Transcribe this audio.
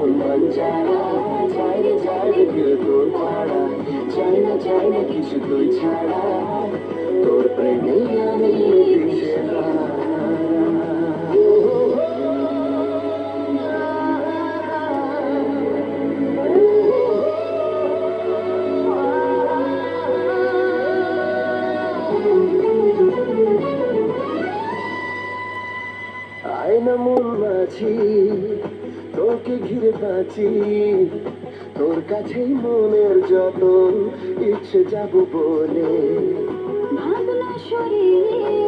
মন বাঞ্চারা চাইরে চাইরে ফিরে তোর ছাড়া চাই না কিছু তুই ছাড়া তোর প্রেমে আমি দিশেহারা আয়না মন মাঝি তোকে ঘিরে বাঁচি তোর কাছেই মনের যত ইচ্ছে যাব বলে ভাবনা শরীরে